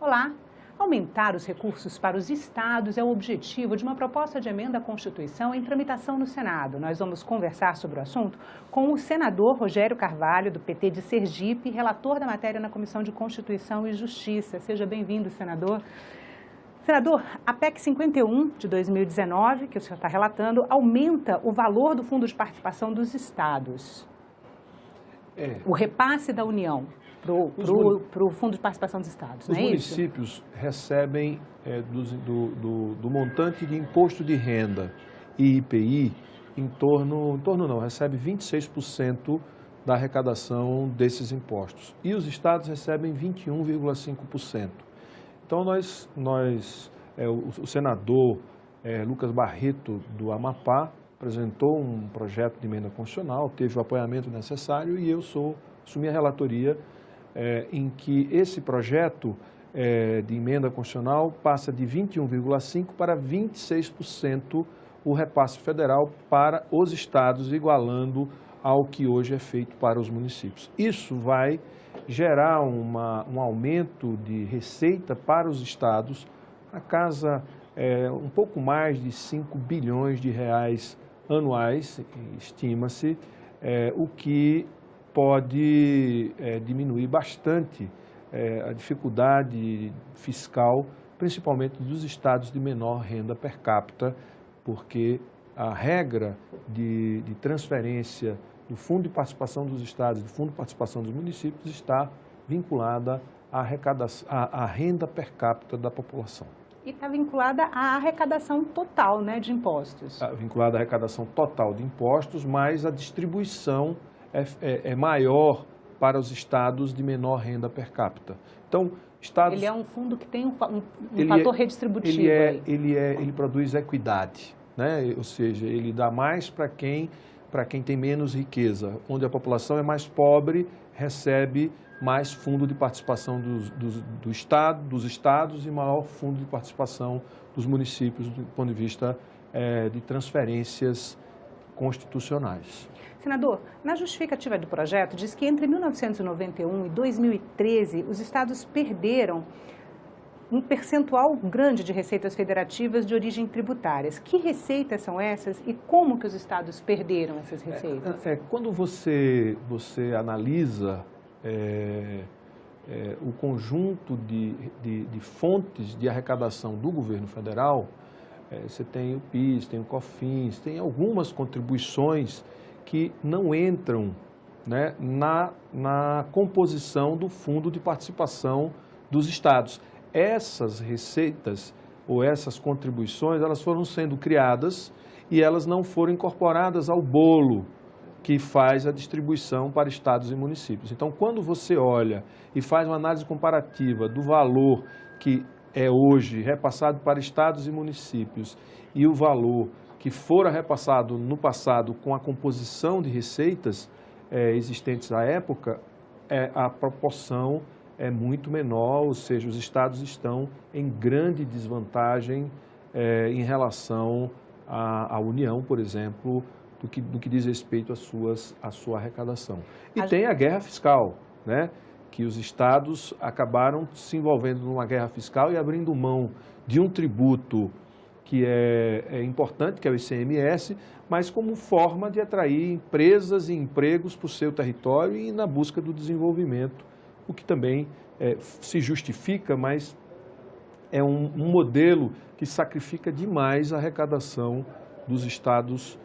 Olá! Aumentar os recursos para os estados é o objetivo de uma proposta de emenda à Constituição em tramitação no Senado. Nós vamos conversar sobre o assunto com o senador Rogério Carvalho, do PT de Sergipe, relator da matéria na Comissão de Constituição e Justiça. Seja bem-vindo, senador. Senador, a PEC 51 de 2019, que o senhor está relatando, aumenta o valor do Fundo de Participação dos estados. O repasse da União para o Fundo de Participação dos Estados, não é isso? Os municípios recebem do montante de imposto de renda e IPI recebe 26% da arrecadação desses impostos. E os estados recebem 21,5%. Então, o senador Lucas Barreto, do Amapá, apresentou um projeto de emenda constitucional, teve o apoiamento necessário e eu assumi a relatoria em que esse projeto de emenda constitucional passa de 21,5% para 26% o repasse federal para os estados, igualando ao que hoje é feito para os municípios. Isso vai gerar um aumento de receita para os estados, a casa um pouco mais de 5 bilhões de reais anuais, estima-se, o que pode diminuir bastante a dificuldade fiscal, principalmente dos estados de menor renda per capita, porque a regra de transferência do Fundo de Participação dos Estados e do Fundo de Participação dos Municípios está vinculada à renda per capita da população. E está vinculada à arrecadação total, né, de impostos. Está vinculada à arrecadação total de impostos, mas a distribuição é maior para os estados de menor renda per capita. Então, estados... Ele é um fundo que tem um fator redistributivo. Ele produz equidade, né? Ou seja, ele dá mais para quem tem menos riqueza. Onde a população é mais pobre, recebe mais fundo de participação dos estados e maior fundo de participação dos municípios do ponto de vista de transferências constitucionais. Senador, na justificativa do projeto, diz que entre 1991 e 2013, os estados perderam um percentual grande de receitas federativas de origem tributárias. Que receitas são essas e como que os estados perderam essas receitas? Quando você analisa o conjunto de fontes de arrecadação do governo federal, você tem o PIS, tem o COFINS, tem algumas contribuições que não entram, né, na composição do Fundo de Participação dos Estados. Essas receitas ou essas contribuições, elas foram sendo criadas e elas não foram incorporadas ao bolo que faz a distribuição para estados e municípios. Então, quando você olha e faz uma análise comparativa do valor que é hoje repassado para estados e municípios e o valor que fora repassado no passado com a composição de receitas existentes à época, a proporção é muito menor, ou seja, os estados estão em grande desvantagem em relação à União, por exemplo, do que diz respeito à sua arrecadação. E tem a guerra fiscal, né? Que os estados acabaram se envolvendo numa guerra fiscal e abrindo mão de um tributo que é importante, que é o ICMS, mas como forma de atrair empresas e empregos para o seu território e na busca do desenvolvimento, o que também se justifica, mas é um modelo que sacrifica demais a arrecadação dos estados,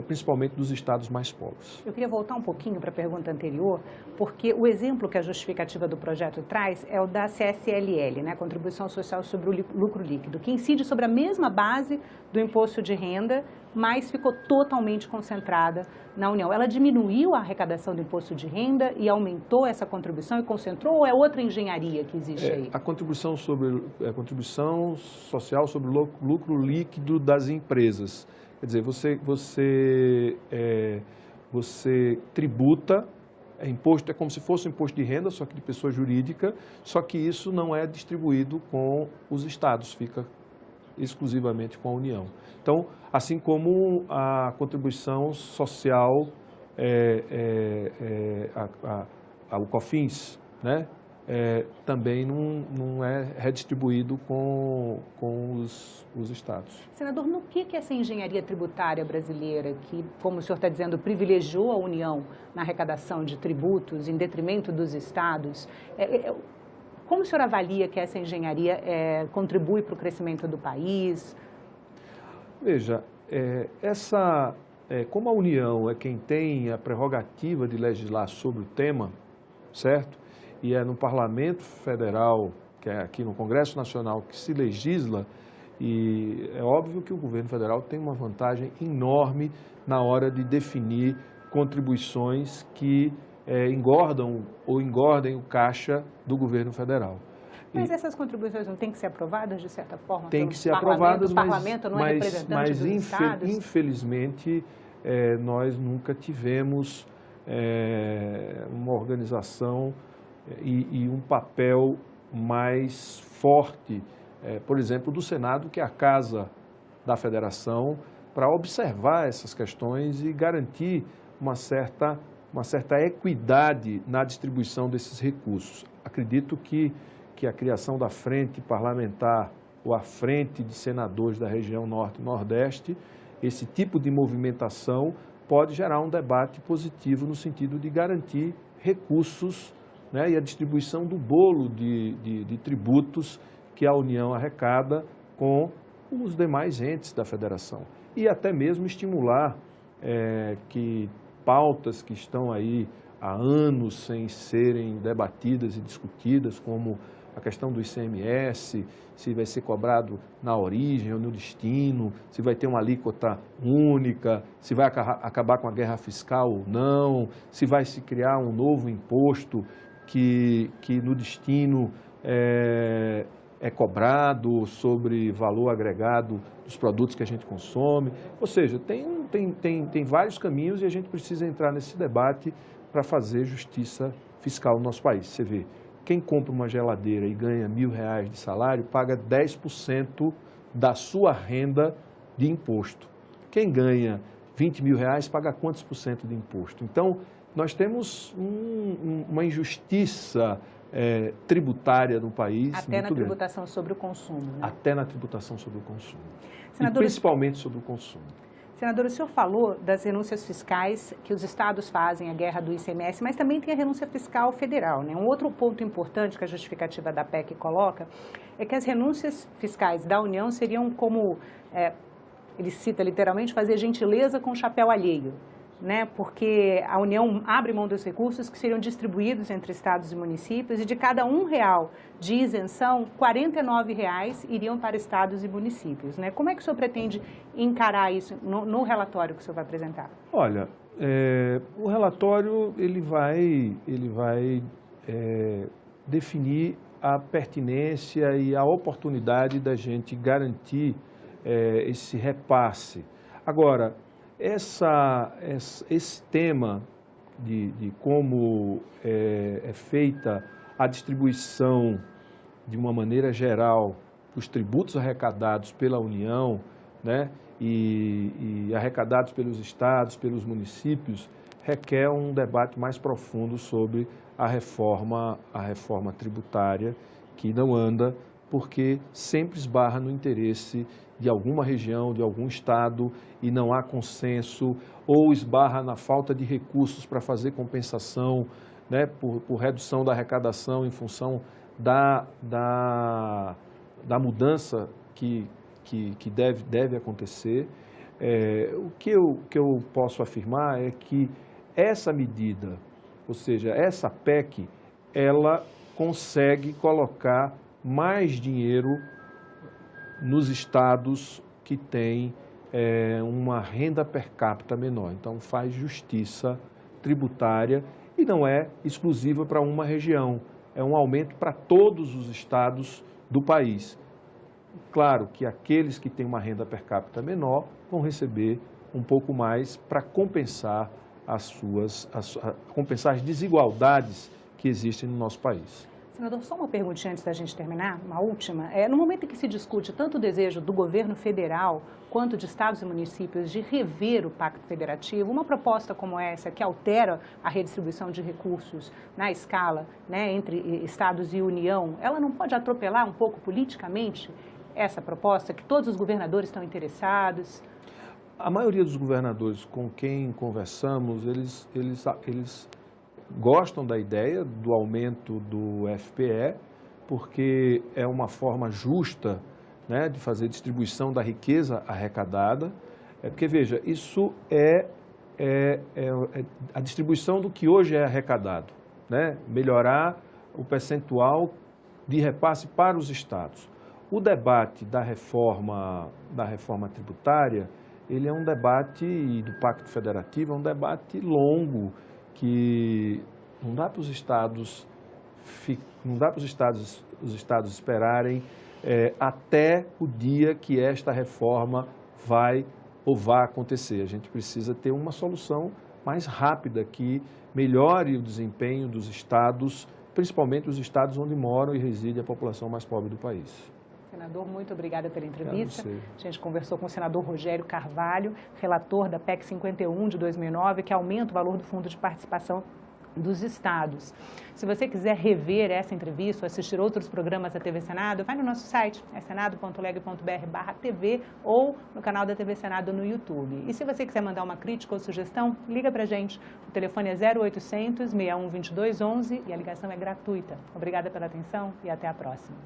principalmente dos estados mais pobres. Eu queria voltar um pouquinho para a pergunta anterior, porque o exemplo que a justificativa do projeto traz é o da CSLL, né, Contribuição Social sobre o Lucro Líquido, que incide sobre a mesma base do imposto de renda, mas ficou totalmente concentrada na União. Ela diminuiu a arrecadação do imposto de renda e aumentou essa contribuição e concentrou, ou é outra engenharia que existe aí? A contribuição social sobre o lucro líquido das empresas. Quer dizer, você tributa, imposto é como se fosse um imposto de renda, só que de pessoa jurídica, só que isso não é distribuído com os estados, fica exclusivamente com a União. Então, assim como a contribuição social, o COFINS, né? também não é redistribuído com os estados. Senador, no que essa engenharia tributária brasileira, que, como o senhor está dizendo, privilegiou a União na arrecadação de tributos em detrimento dos estados, como o senhor avalia que essa engenharia contribui para o crescimento do país? Veja, como a União é quem tem a prerrogativa de legislar sobre o tema, certo? E é no Parlamento Federal, que é aqui no Congresso Nacional, que se legisla, e é óbvio que o governo federal tem uma vantagem enorme na hora de definir contribuições que engordam ou engordem o caixa do governo federal. Mas essas contribuições não têm que ser aprovadas, de certa forma, tem que ser aprovadas, o Parlamento não é representante dos estados? Infelizmente, nós nunca tivemos uma organização e um papel mais forte, por exemplo, do Senado, que é a casa da Federação, para observar essas questões e garantir uma certa equidade na distribuição desses recursos. Acredito que a criação da frente parlamentar ou a frente de senadores da região Norte e Nordeste, esse tipo de movimentação pode gerar um debate positivo no sentido de garantir recursos, né, e a distribuição do bolo de tributos que a União arrecada com os demais entes da federação. E até mesmo estimular que pautas que estão aí há anos sem serem debatidas e discutidas, como a questão do ICMS, se vai ser cobrado na origem ou no destino, se vai ter uma alíquota única, se vai acabar com a guerra fiscal ou não, se vai se criar um novo imposto que no destino é cobrado sobre valor agregado dos produtos que a gente consome. Ou seja, tem vários caminhos e a gente precisa entrar nesse debate para fazer justiça fiscal no nosso país. Você vê, quem compra uma geladeira e ganha R$1.000 de salário, paga 10% da sua renda de imposto. Quem ganha R$20.000, paga quantos por cento de imposto? Então, nós temos uma injustiça tributária no país. Até na tributação sobre o consumo, né? Até na tributação sobre o consumo. Senador, e principalmente sobre o consumo. Senador, o senhor falou das renúncias fiscais que os estados fazem à guerra do ICMS, mas também tem a renúncia fiscal federal, né? Um outro ponto importante que a justificativa da PEC coloca é que as renúncias fiscais da União seriam como, ele cita literalmente, fazer gentileza com o chapéu alheio, né? Porque a União abre mão dos recursos que seriam distribuídos entre estados e municípios e de cada R$1 de isenção, R$49 iriam para estados e municípios, né? Como é que o senhor pretende encarar isso no relatório que o senhor vai apresentar? Olha, o relatório ele vai definir a pertinência e a oportunidade da gente garantir esse repasse. Agora, esse tema de como é feita a distribuição de uma maneira geral dos tributos arrecadados pela União, né, e arrecadados pelos estados, pelos municípios, requer um debate mais profundo sobre a reforma tributária, que não anda porque sempre esbarra no interesse de alguma região, de algum estado, e não há consenso, ou esbarra na falta de recursos para fazer compensação, né, por redução da arrecadação em função da mudança que deve acontecer. O que eu posso afirmar é que essa medida, ou seja, essa PEC, ela consegue colocar mais dinheiro nos estados que têm uma renda per capita menor. Então, faz justiça tributária e não é exclusiva para uma região, é um aumento para todos os estados do país. Claro que aqueles que têm uma renda per capita menor vão receber um pouco mais para compensar compensar as desigualdades que existem no nosso país. Senador, só uma perguntinha antes da gente terminar, uma última. No momento em que se discute tanto o desejo do governo federal quanto de estados e municípios de rever o Pacto Federativo, uma proposta como essa, que altera a redistribuição de recursos na escala, né, entre estados e União, ela não pode atropelar um pouco politicamente essa proposta, que todos os governadores estão interessados? A maioria dos governadores com quem conversamos, eles gostam da ideia do aumento do FPE, porque é uma forma justa, né, de fazer distribuição da riqueza arrecadada. Porque, veja, isso é a distribuição do que hoje é arrecadado, né? Melhorar o percentual de repasse para os estados. O debate da reforma tributária, ele é um debate, e do Pacto Federativo, é um debate longo, que não dá para os estados esperarem até o dia que esta reforma vai acontecer. A gente precisa ter uma solução mais rápida que melhore o desempenho dos estados, principalmente os estados onde moram e reside a população mais pobre do país. Senador, muito obrigada pela entrevista. A gente conversou com o senador Rogério Carvalho, relator da PEC 51 de 2009, que aumenta o valor do Fundo de Participação dos estados. Se você quiser rever essa entrevista ou assistir outros programas da TV Senado, vai no nosso site, senado.leg.br/TV ou no canal da TV Senado no YouTube. E se você quiser mandar uma crítica ou sugestão, liga pra gente. O telefone é 0800 61 22 11 e a ligação é gratuita. Obrigada pela atenção e até a próxima.